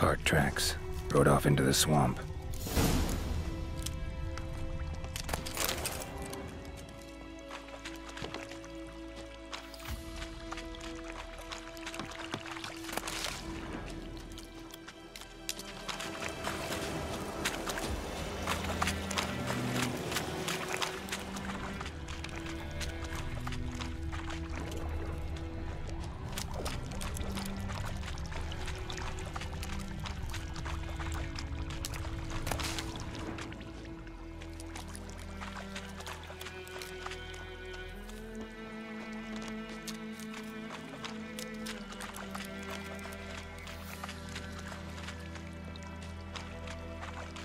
Cart tracks. Rode off into the swamp.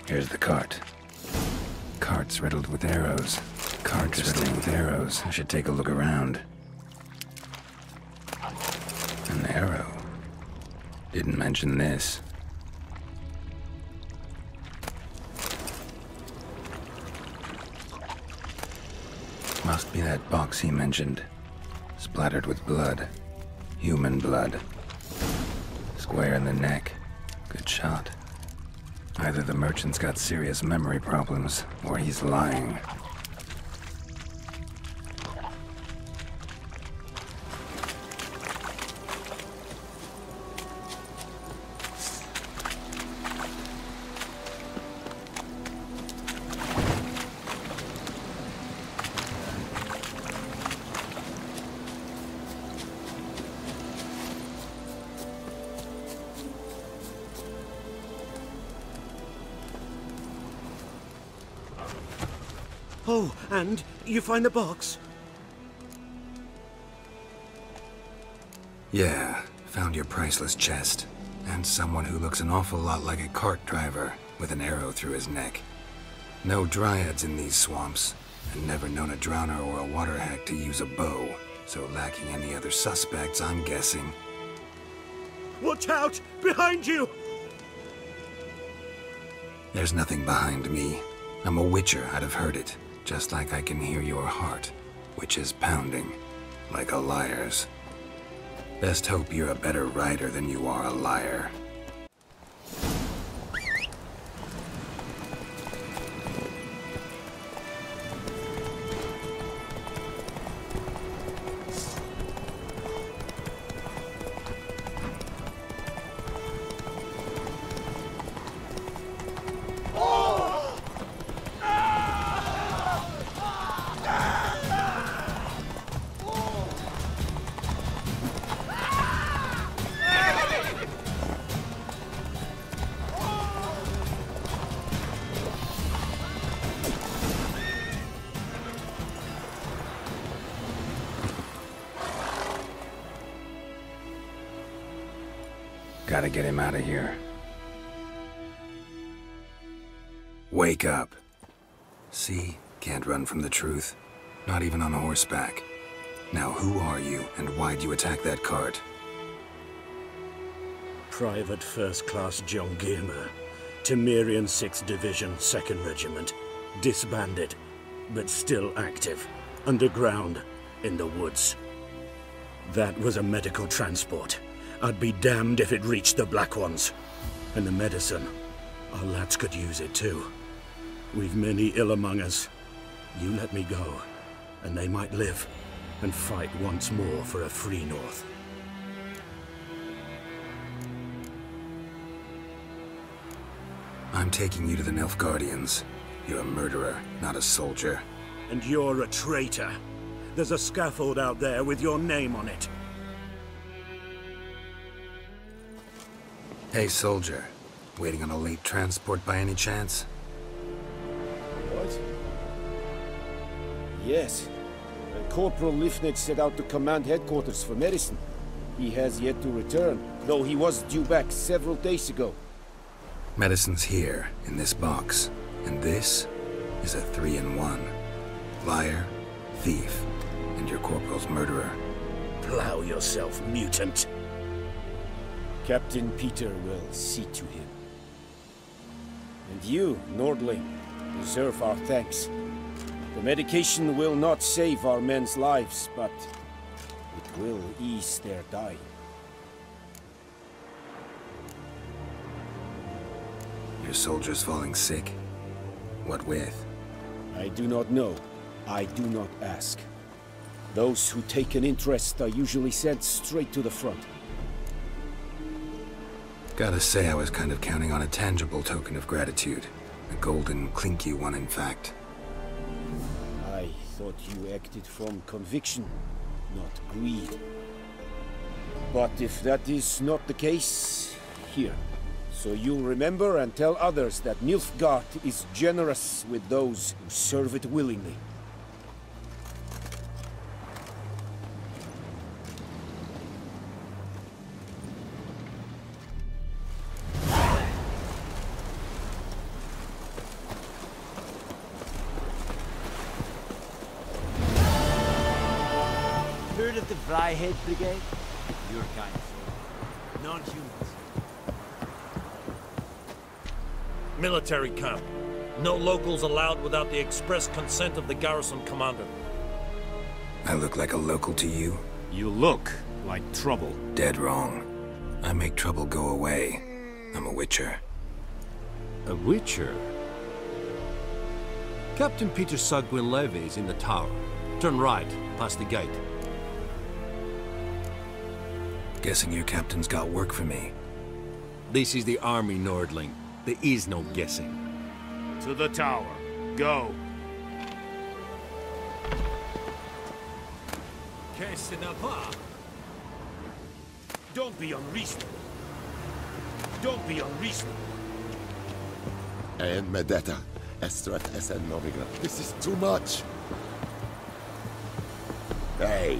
Here's the cart. Cart's riddled with arrows. Cart's riddled with arrows. I should take a look around. An arrow. Didn't mention this. Must be that box he mentioned. Splattered with blood. Human blood. Square in the neck. Good shot. Either the merchant's got serious memory problems, or he's lying. Oh, and you find the box? Yeah, found your priceless chest. And someone who looks an awful lot like a cart driver, with an arrow through his neck. No dryads in these swamps, and never known a drowner or a water hack to use a bow. So lacking any other suspects, I'm guessing. Watch out! Behind you! There's nothing behind me. I'm a witcher, I'd have heard it. Just like I can hear your heart, which is pounding, like a liar's. Best hope you're a better rider than you are a liar. Gotta get him out of here. Wake up. See? Can't run from the truth. Not even on horseback. Now who are you, and why'd you attack that cart? Private First Class John Gilmer, Temerian 6th Division, 2nd Regiment. Disbanded, but still active. Underground, in the woods. That was a medical transport. I'd be damned if it reached the Black Ones. And the medicine, our lads could use it too. We've many ill among us. You let me go, and they might live, and fight once more for a free North. I'm taking you to the Nilfgaardians. You're a murderer, not a soldier. And you're a traitor. There's a scaffold out there with your name on it. Hey, soldier. Waiting on a late transport by any chance? What? Yes. Corporal Lifnitz set out to command headquarters for medicine. He has yet to return, though he was due back several days ago. Medicine's here, in this box. And this is a 3-in-1. Liar, thief, and your corporal's murderer. Plow yourself, mutant. Captain Peter will see to him. And you, Nordling, deserve our thanks. The medication will not save our men's lives, but it will ease their dying. Your soldiers falling sick? What with? I do not know. I do not ask. Those who take an interest are usually sent straight to the front. Gotta say, I was kind of counting on a tangible token of gratitude. A golden, clinky one, in fact. I thought you acted from conviction, not greed. But if that is not the case, here. So you'll remember and tell others that Nilfgaard is generous with those who serve it willingly. Heard of the Vryheid Brigade? Your kind, sir. Non-humans. Military camp. No locals allowed without the express consent of the garrison commander. I look like a local to you? You look like trouble. Dead wrong. I make trouble go away. I'm a witcher. A witcher? Captain Peter Saguin Levy is in the tower. Turn right, past the gate. Guessing your captain's got work for me. This is the army, Nordling. There is no guessing. To the tower. Go. Don't be unreasonable. Don't be unreasonable. And Medetta, Estrat Esen Novigrad. This is too much. Hey.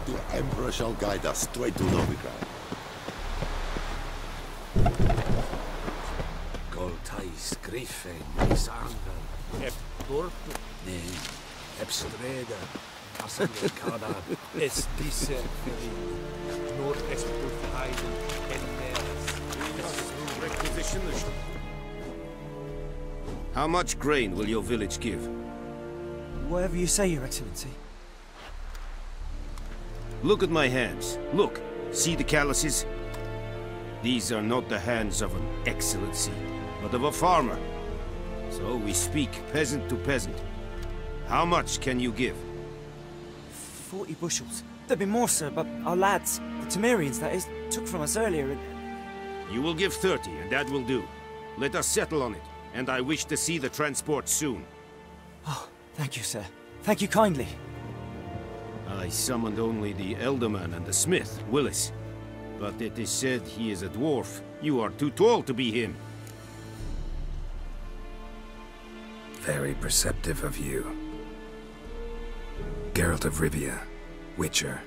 The Emperor shall guide us straight to Novigrad. Goltais, Griffin, Isangel, Ep Dorp, Nee, Ep Streda, Asamblecada, Es Disse, Nord Esturtheiden, Requisition the... How much grain will your village give? Whatever you say, Your Excellency. Look at my hands. Look. See the calluses? These are not the hands of an excellency, but of a farmer. So we speak peasant to peasant. How much can you give? 40 bushels. There'd be more, sir, but our lads, the Temerians, that is, took from us earlier and... You will give 30, and that will do. Let us settle on it, and I wish to see the transport soon. Oh, thank you, sir. Thank you kindly. I summoned only the Elderman and the smith, Willis. But it is said he is a dwarf. You are too tall to be him. Very perceptive of you. Geralt of Rivia, Witcher.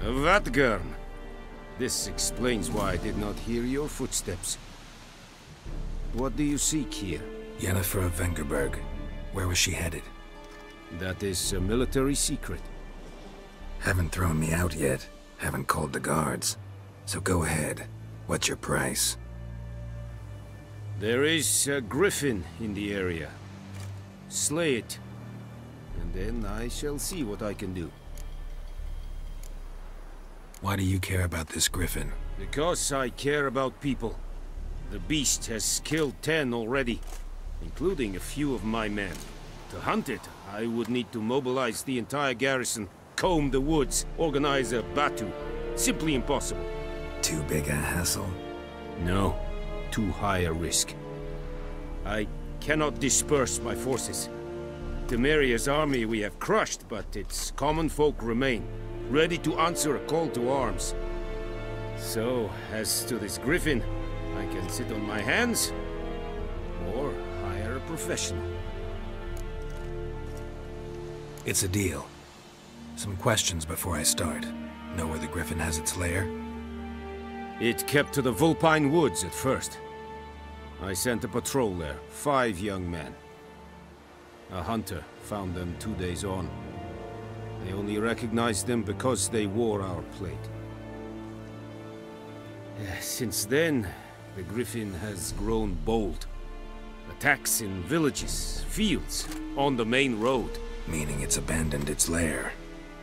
Vatgern. This explains why I did not hear your footsteps. What do you seek here? Yennefer of Vengerberg. Where was she headed? That is a military secret. Haven't thrown me out yet. Haven't called the guards. So go ahead. What's your price? There is a griffin in the area. Slay it. And then I shall see what I can do. Why do you care about this griffin? Because I care about people. The beast has killed 10 already, including a few of my men. To hunt it, I would need to mobilize the entire garrison, comb the woods, organize a batu. Simply impossible. Too big a hassle? No, too high a risk. I cannot disperse my forces. Temeria's army we have crushed, but its common folk remain, ready to answer a call to arms. So, as to this griffin, I can sit on my hands, or hire a professional. It's a deal. Some questions before I start. Know where the griffin has its lair? It kept to the Vulpine Woods at first. I sent a patrol there, 5 young men. A hunter found them 2 days on. I only recognized them because they wore our plate. Since then, the Griffin has grown bold. Attacks in villages, fields, on the main road. Meaning it's abandoned its lair.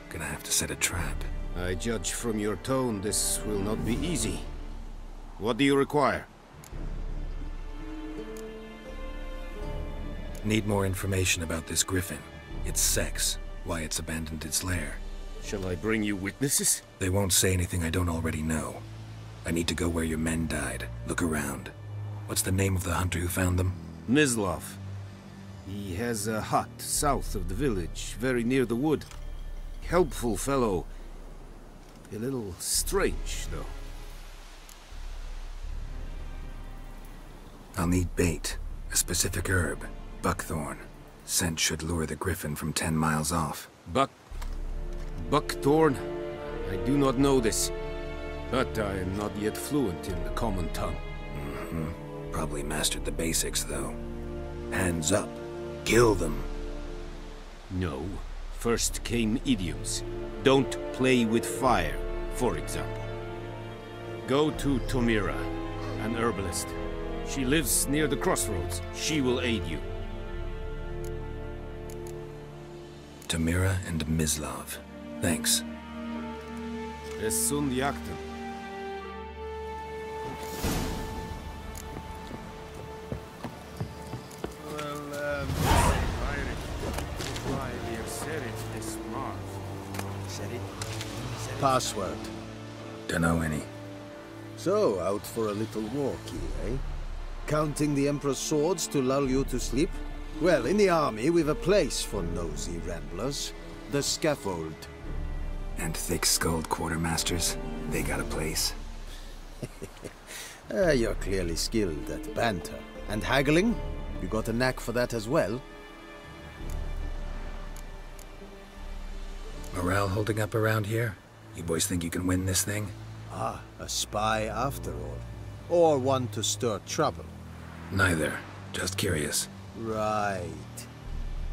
Gonna have to set a trap. I judge from your tone this will not be easy. What do you require? Need more information about this Griffin. Its sex, why it's abandoned its lair. Shall I bring you witnesses? They won't say anything I don't already know. I need to go where your men died. Look around. What's the name of the hunter who found them? Mislav. He has a hut south of the village, very near the wood. Helpful fellow. A little strange, though. I'll need bait. A specific herb. Buckthorn. Scent should lure the Griffin from 10 miles off. Buckthorn? I do not know this. But I am not yet fluent in the common tongue. Probably mastered the basics, though. Hands up. Kill them. No. First came idioms. Don't play with fire, for example. Go to Tomira, an herbalist. She lives near the crossroads. She will aid you. Tomira and Mislav. Thanks. Es sunt jakten. Password. Dunno any. So, out for a little walkie, eh? Counting the Emperor's swords to lull you to sleep? Well, in the army, we've a place for nosy ramblers. The scaffold. And thick-skulled quartermasters? They got a place. You're clearly skilled at banter. And haggling? You got a knack for that as well? Morale holding up around here? You boys think you can win this thing? Ah, a spy after all. Or one to stir trouble. Neither. Just curious. Right.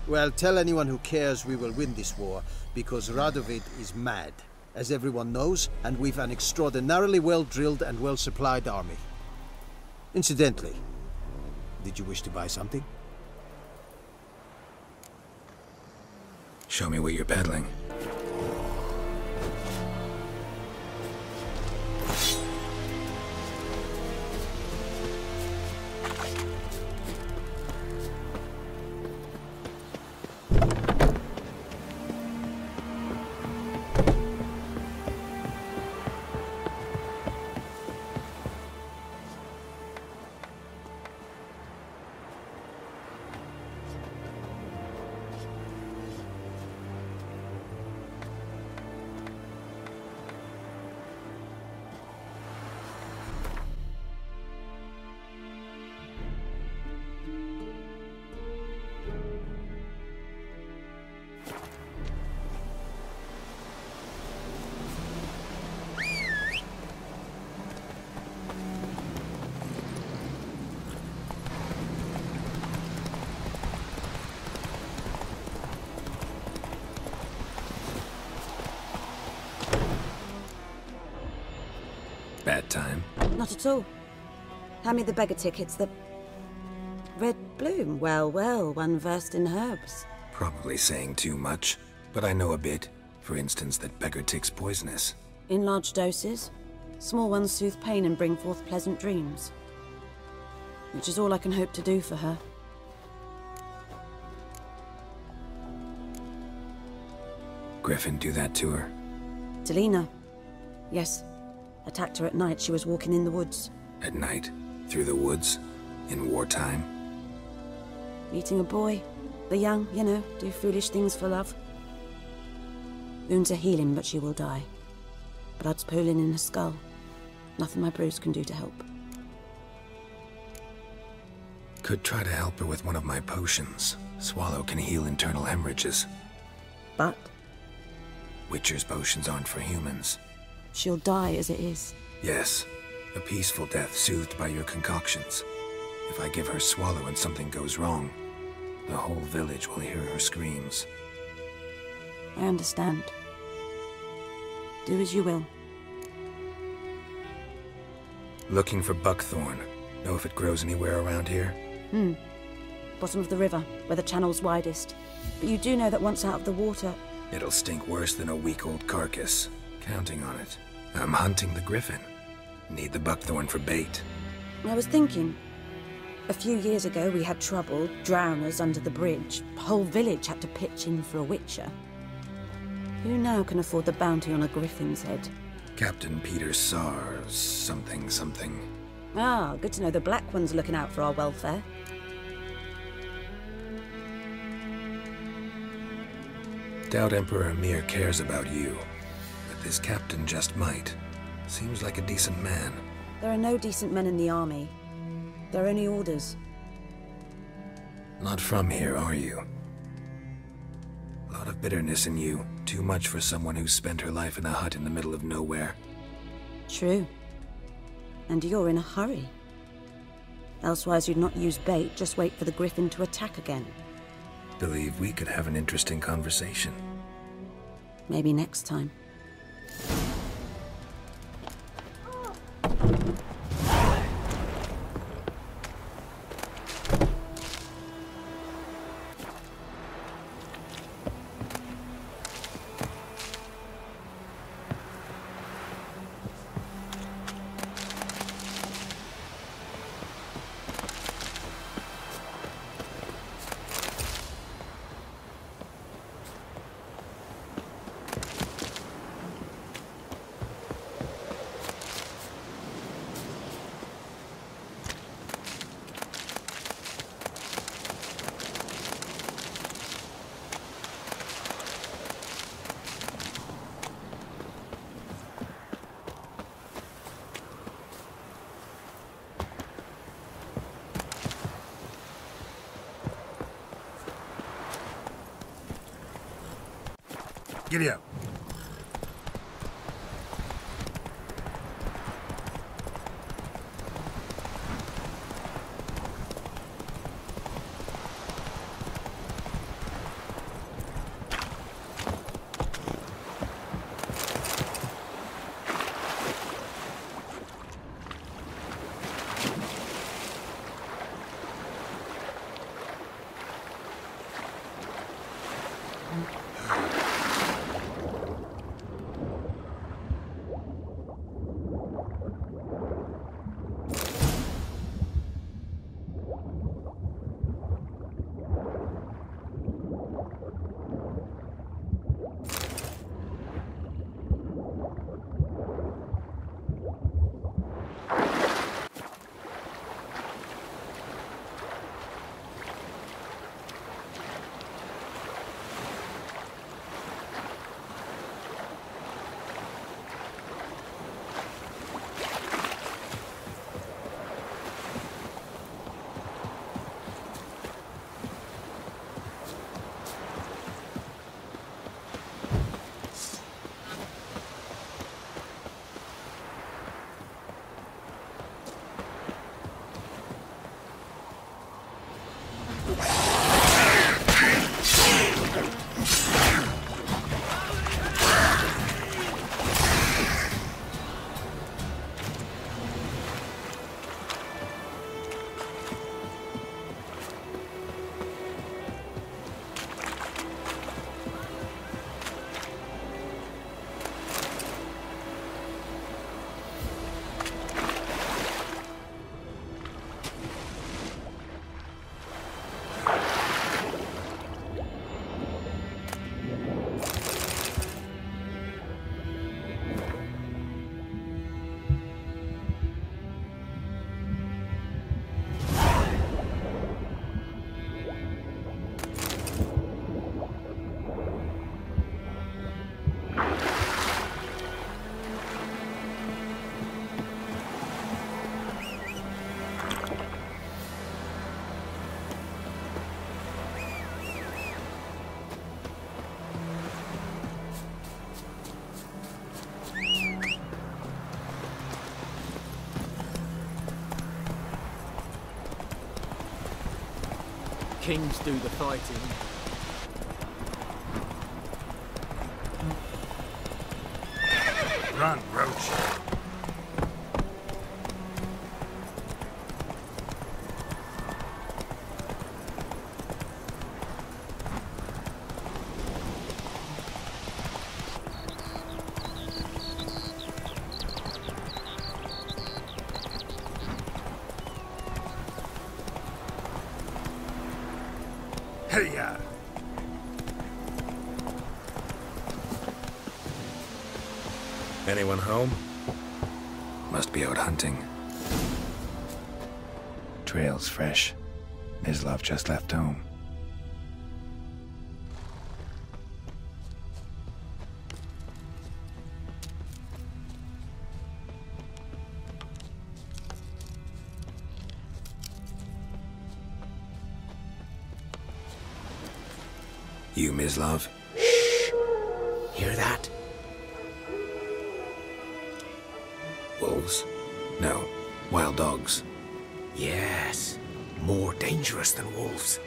Well, tell anyone who cares we will win this war, because Radovid is mad, as everyone knows, and we've an extraordinarily well-drilled and well-supplied army. Incidentally, did you wish to buy something? Show me what you're peddling. Bad time? Not at all. Hand me the beggar tickets, the... Red bloom. Well, well, one versed in herbs. Probably saying too much, but I know a bit. For instance, that beggar tick's poisonous. In large doses. Small ones soothe pain and bring forth pleasant dreams. Which is all I can hope to do for her. Griffin do that to her? Delina. Yes. Attacked her at night. She was walking in the woods. At night? Through the woods? In wartime? Meeting a boy. The young, you know, do foolish things for love. Wounds are healing, but she will die. Blood's pooling in her skull. Nothing my brews can do to help. Could try to help her with one of my potions. Swallow can heal internal hemorrhages. But? Witcher's potions aren't for humans. She'll die as it is. Yes. A peaceful death soothed by your concoctions. If I give her Swallow and something goes wrong, the whole village will hear her screams. I understand. Do as you will. Looking for buckthorn. Know if it grows anywhere around here? Bottom of the river, where the channel's widest. But you do know that once out of the water... It'll stink worse than a week-old carcass. Counting on it. I'm hunting the griffin. Need the buckthorn for bait. I was thinking... A few years ago we had trouble, drowners under the bridge. The whole village had to pitch in for a witcher. Who now can afford the bounty on a griffin's head? Captain Peter Sar... something. Ah, good to know the Black One's looking out for our welfare. Doubt Emperor Emhyr cares about you. But this captain just might. Seems like a decent man. There are no decent men in the army. There are only orders. Not from here, are you? A lot of bitterness in you. Too much for someone who spent her life in a hut in the middle of nowhere. True. And you're in a hurry. Elsewise you'd not use bait, just wait for the griffin to attack again. Believe we could have an interesting conversation. Maybe next time. Giddy up. Kings do the fighting. Run, Roach. Hey-ya! Anyone home? Must be out hunting. Trail's fresh. Mislav just left home. You, Mislav? Hear that? Wolves? No. Wild dogs. Yes. More dangerous than wolves.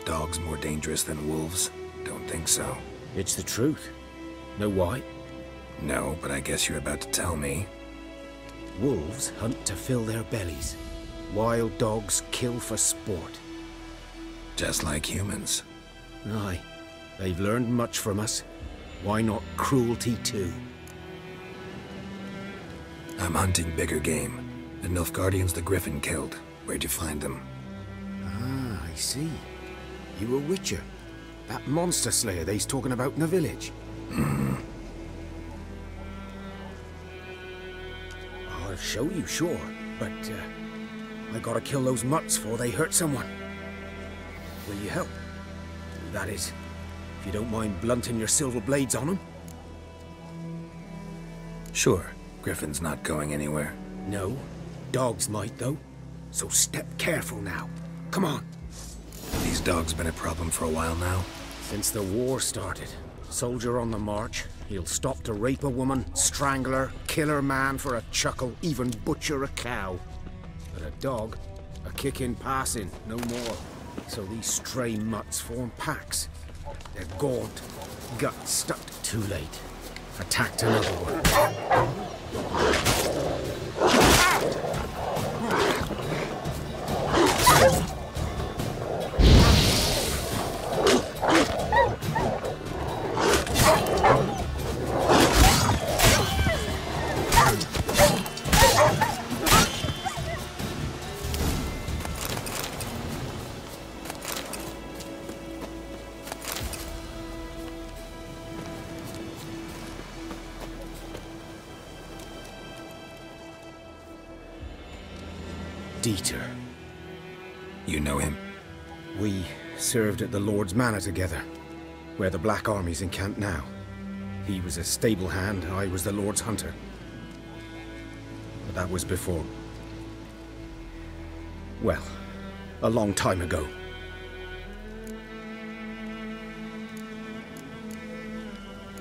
Dogs more dangerous than wolves? Don't think so. It's the truth. Know why? No, but I guess you're about to tell me. Wolves hunt to fill their bellies. Wild dogs kill for sport. Just like humans. Aye. They've learned much from us. Why not cruelty too? I'm hunting bigger game. The Nilfgaardians the Griffin killed. Where'd you find them? Ah, I see. You a witcher. That monster slayer they's talking about in the village. I'll show you, sure. But, I gotta kill those mutts before they hurt someone. Will you help? That is, if you don't mind blunting your silver blades on them. Sure. Griffin's not going anywhere. No. Dogs might, though. So step careful now. Come on. These dogs been a problem for a while now? Since the war started. Soldier on the march. He'll stop to rape a woman, strangle her, kill her man for a chuckle, even butcher a cow. But a dog, a kick in passing, no more. So these stray mutts form packs. They're gaunt, guts stuck. Too late. Attacked another one. Dieter. You know him? We served at the Lord's Manor together, where the Black Army's encamped now. He was a stable hand, I was the Lord's hunter. But that was before... well, a long time ago.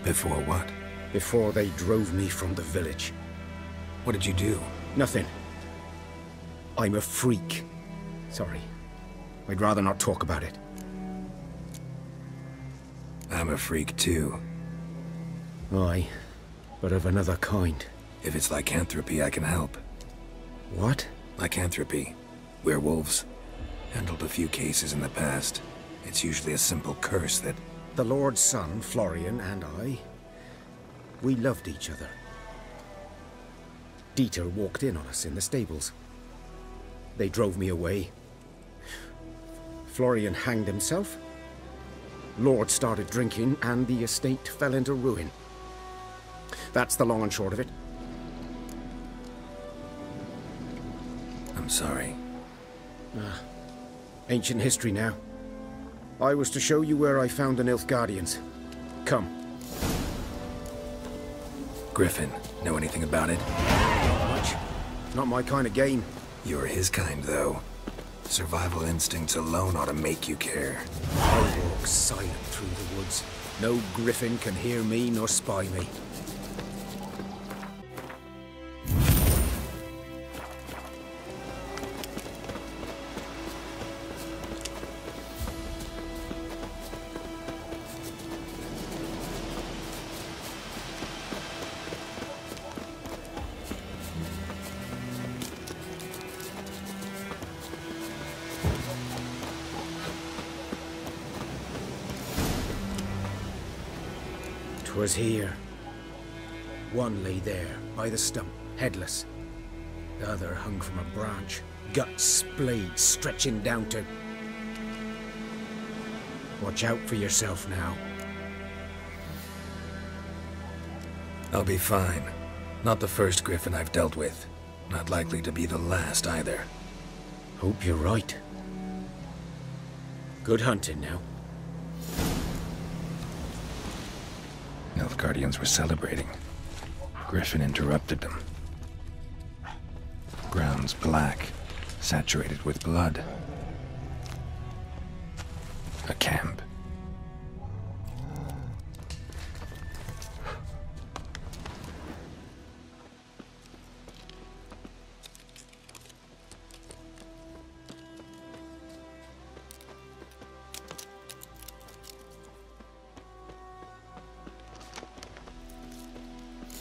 Before what? Before they drove me from the village. What did you do? Nothing. I'm a freak. Sorry. I'd rather not talk about it. I'm a freak too. Aye, but of another kind. If it's lycanthropy, I can help. What? Lycanthropy. Werewolves. Handled a few cases in the past. It's usually a simple curse that... The Lord's son, Florian, and I... we loved each other. Dieter walked in on us in the stables. They drove me away. Florian hanged himself. Lord started drinking, and the estate fell into ruin. That's the long and short of it. I'm sorry. Ancient history now. I was to show you where I found the Nilfgaardians. Come. Griffin, know anything about it? Not much. Not my kind of game. You're his kind, though. Survival instincts alone ought to make you care. I walk silent through the woods. No griffin can hear me nor spy me. 'Twas here. One lay there, by the stump, headless. The other hung from a branch, guts splayed, stretching down to... Watch out for yourself now. I'll be fine. Not the first griffin I've dealt with. Not likely to be the last either. Hope you're right. Good hunting now. Nilfgaardians were celebrating. Griffin interrupted them. Ground's black, saturated with blood. A camp.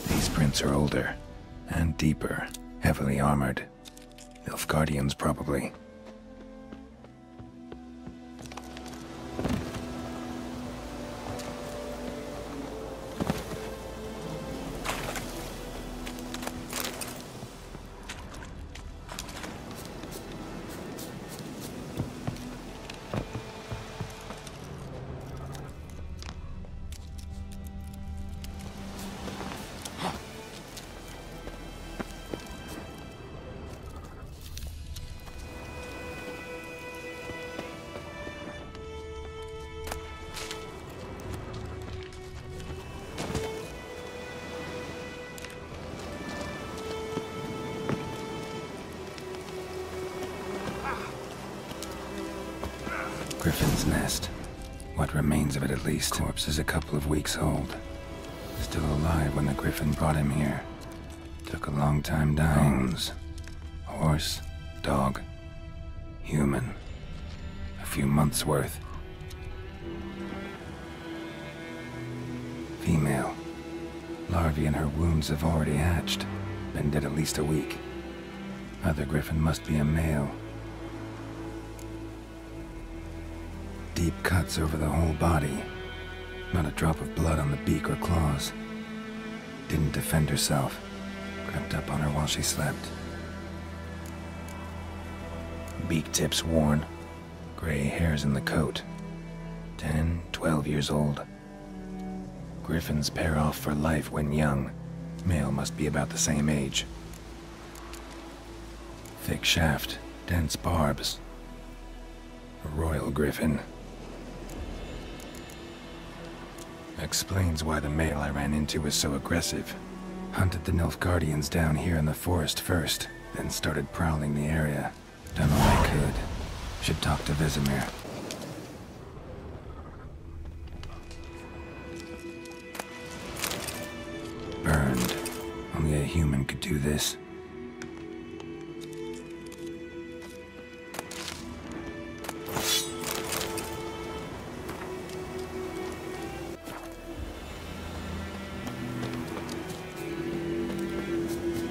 These prints are older and deeper, heavily armored. Nilfgaardians, probably. Griffin's nest. What remains of it, at least. Corpse is a couple of weeks old. Still alive when the griffin brought him here. Took a long time dying. Bones. Horse, dog, human. A few months' worth. Female. Larvae in her wounds have already hatched. Been dead at least a week. Other griffin must be a male. Deep cuts over the whole body. Not a drop of blood on the beak or claws. Didn't defend herself. Crept up on her while she slept. Beak tips worn. Gray hairs in the coat. 10, 12 years old. Griffins pair off for life when young. Male must be about the same age. Thick shaft, dense barbs. A royal griffin. Explains why the male I ran into was so aggressive. Hunted the Nilfgaardians down here in the forest first, then started prowling the area. Done all I could. Should talk to Vesemir. Burned. Only a human could do this.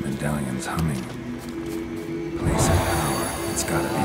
Medallion's humming. Place of power. It's gotta be.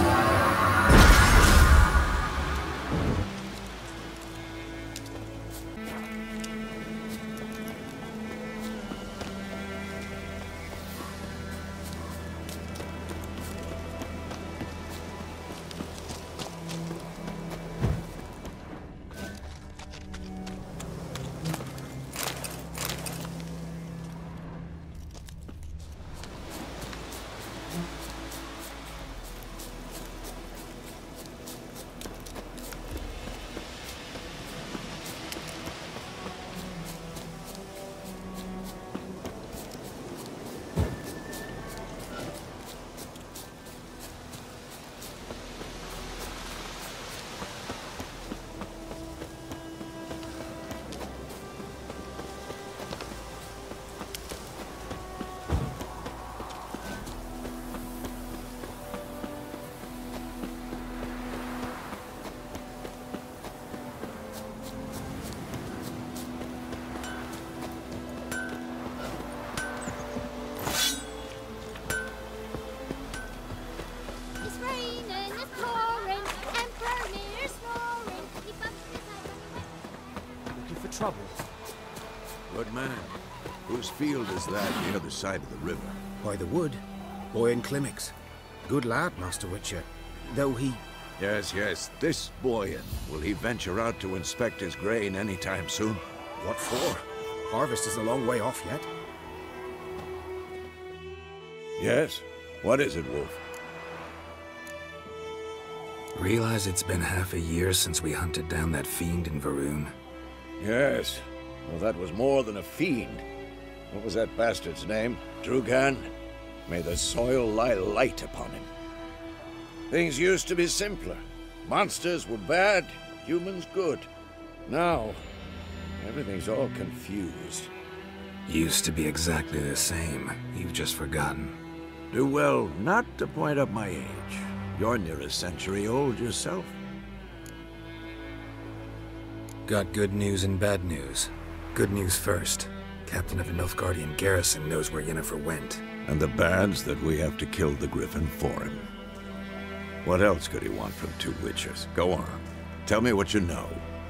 Trouble. Good man. Whose field is that the other side of the river? By the wood. Boyan Klimmix. Good lad, Master Witcher. Though he... Yes, yes, this Boyan. Will he venture out to inspect his grain anytime soon? What for? Harvest is a long way off yet. Yes? What is it, Wolf? Realize it's been half a year since we hunted down that fiend in Varun? Yes. Well, that was more than a fiend. What was that bastard's name? Drugan? May the soil lie light upon him. Things used to be simpler. Monsters were bad, humans good. Now, everything's all confused. Used to be exactly the same. You've just forgotten. Do well not to point up my age. You're near a century old yourself. Got good news and bad news. Good news first. Captain of the Nilfgaardian garrison knows where Yennefer went. And the bad's that we have to kill the Griffin for him. What else could he want from two witchers? Go on. Tell me what you know.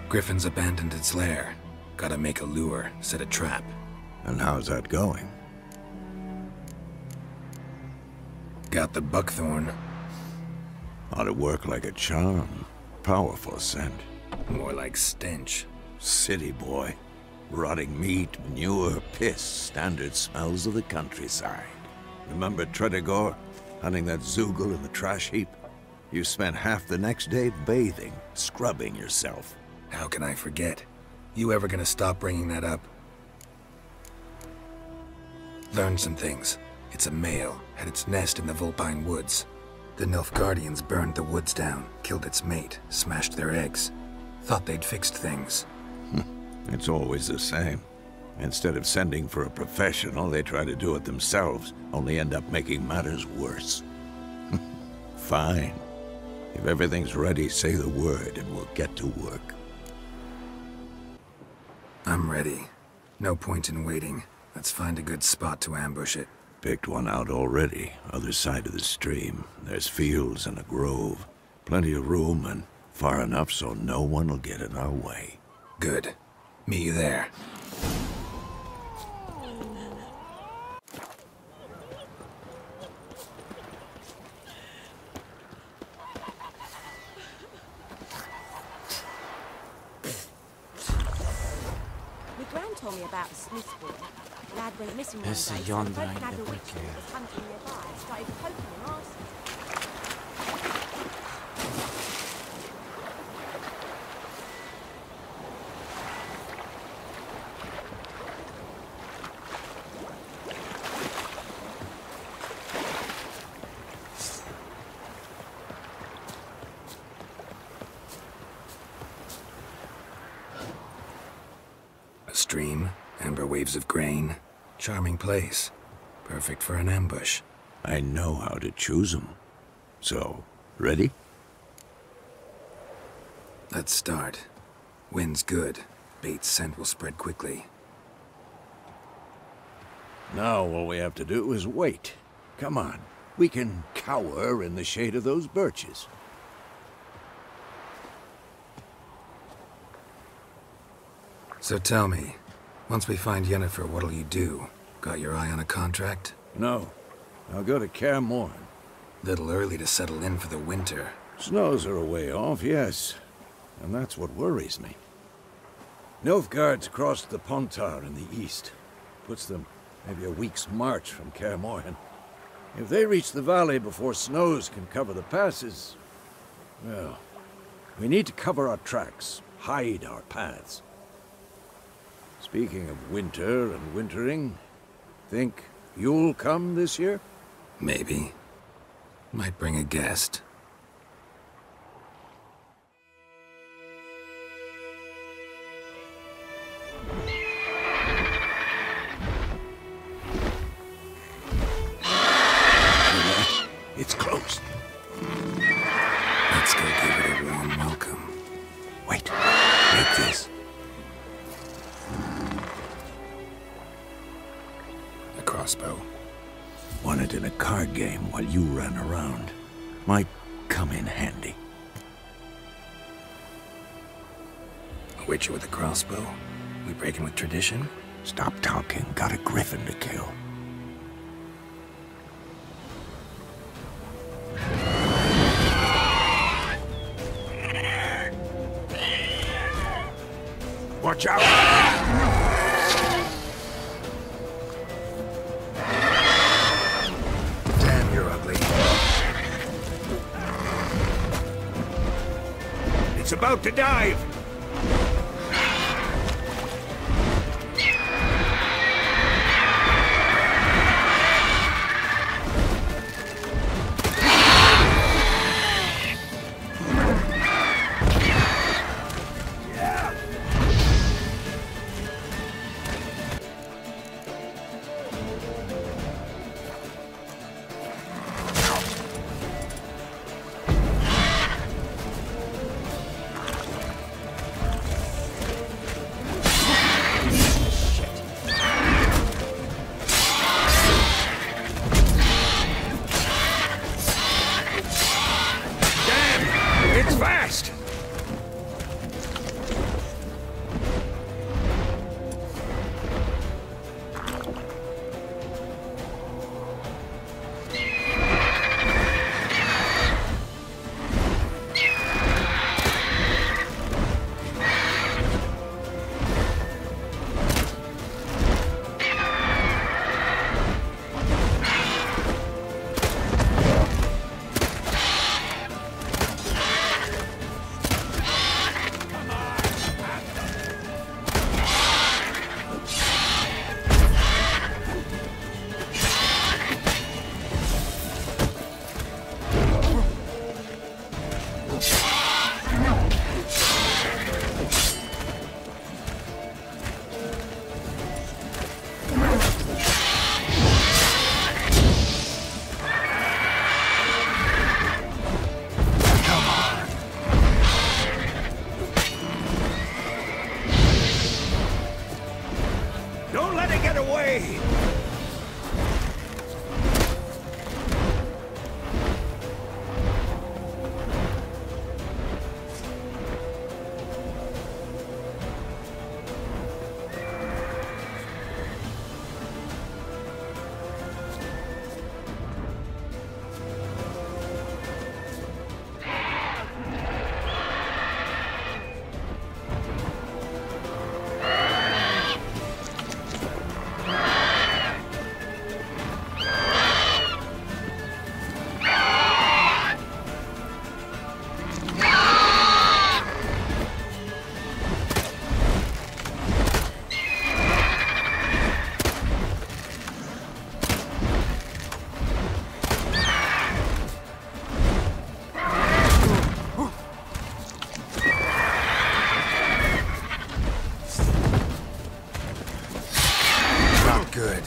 Griffin's abandoned its lair. Gotta make a lure, set a trap. And how's that going? Got the buckthorn. Ought to work like a charm. Powerful scent. More like stench. City boy. Rotting meat, manure, piss. Standard smells of the countryside. Remember Tredegor? Hunting that Zoogle in the trash heap? You spent half the next day bathing, scrubbing yourself. How can I forget? You ever gonna stop bringing that up? Learned some things. It's a male, had its nest in the Vulpine Woods. The Nilfgaardians burned the woods down, killed its mate, smashed their eggs. Thought they'd fixed things. It's always the same. Instead of sending for a professional, they try to do it themselves, only end up making matters worse. Fine. If everything's ready, say the word and we'll get to work. I'm ready. No point in waiting. Let's find a good spot to ambush it. Picked one out already, other side of the stream. There's fields and a grove. Plenty of room and far enough so no one will get in our way. Good. Meet you there. Told me about the Smith's boy. Lad went missing one day, This so yonder folk ain't had the a witch wicked. that was hunting nearby, started poking him arse. Stream, amber waves of grain. Charming place. Perfect for an ambush. I know how to choose them. So, ready? Let's start. Wind's good. Bait's scent will spread quickly. Now all we have to do is wait. Come on. We can cower in the shade of those birches. So tell me, once we find Yennefer, what'll you do? Got your eye on a contract? No. I'll go to Kaer Morhen. Little early to settle in for the winter. Snows are a way off, yes. And that's what worries me. Nilfgaard's crossed the Pontar in the east. Puts them maybe a week's march from Kaer Morhen. If they reach the valley before snows can cover the passes, well, we need to cover our tracks, hide our paths. Speaking of winter and wintering, think you'll come this year? Maybe. Might bring a guest. It's close. Let's go give it a warm welcome. Wait, take this. A crossbow. Won it in a card game while you ran around. Might come in handy. A witcher with a crossbow? We breaking with tradition? Stop talking. Got a griffin to kill. Watch out! Damn, you're ugly. It's about to dive! It's fast! Don't let it get away! Good.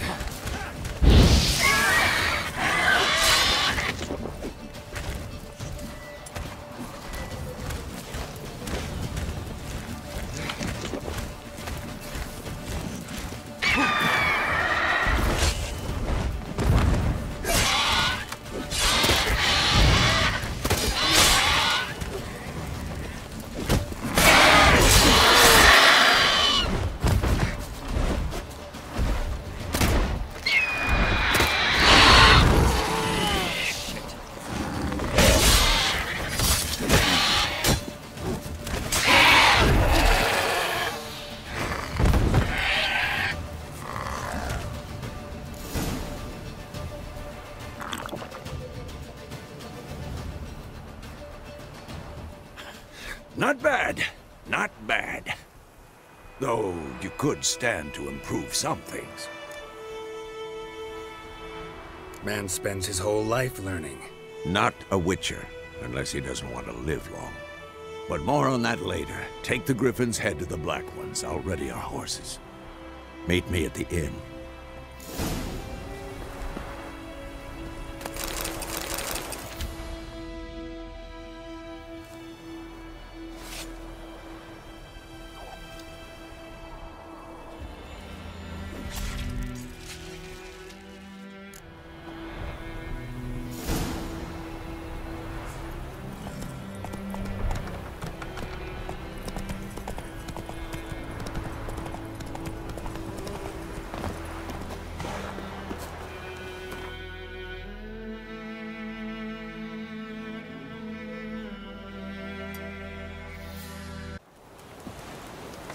Not bad. Not bad. Though you could stand to improve some things. Man spends his whole life learning. Not a Witcher, unless he doesn't want to live long. But more on that later. Take the Griffin's head to the Black Ones. I'll ready our horses. Meet me at the inn.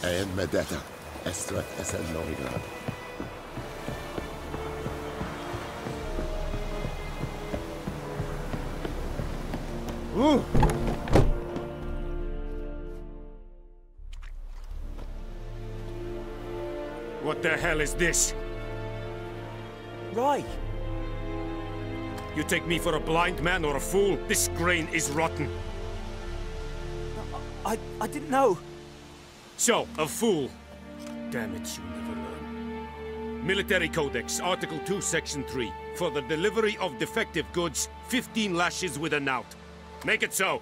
En Medetta, Estrat Esen Novigrad. Ooh! What the hell is this? Rai! You take me for a blind man or a fool? This grain is rotten. I didn't know. So, a fool. Damn it, you never learn. Military Codex, Article 2, Section 3. For the delivery of defective goods, 15 lashes with a knout. Make it so.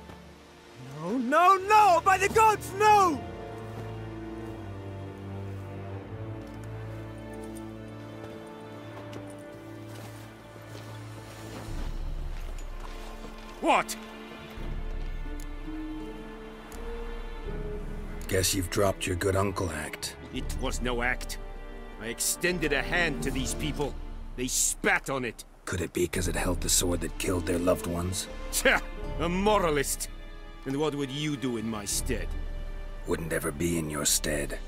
No, no, no! By the gods, no! What? Guess you've dropped your good uncle act. It was no act. I extended a hand to these people. They spat on it. Could it be because it held the sword that killed their loved ones? Tja, a moralist. And what would you do in my stead? Wouldn't ever be in your stead.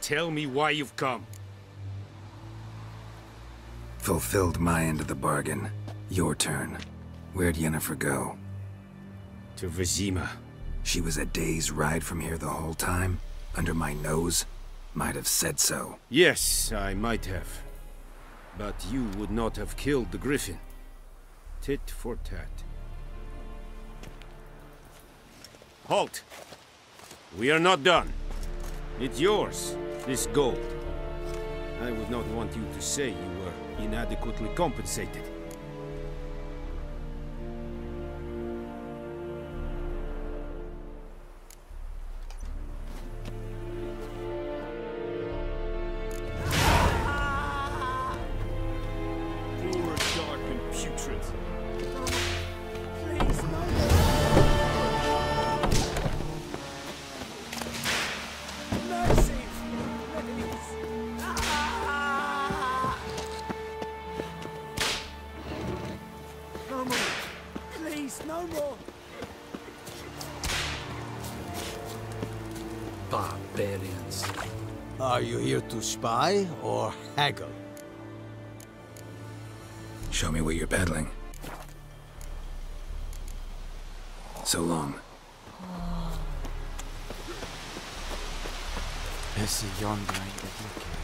Tell me why you've come. Fulfilled my end of the bargain. Your turn. Where'd Yennefer go? To Vizima. She was a day's ride from here the whole time? Under my nose? Might have said so. Yes, I might have. But you would not have killed the Griffin. Tit for tat. Halt! We are not done. It's yours, this gold. I would not want you to say you were inadequately compensated. Barbarians. Are you here to spy or haggle? Show me what you're peddling. So long. Esse yonder ain't the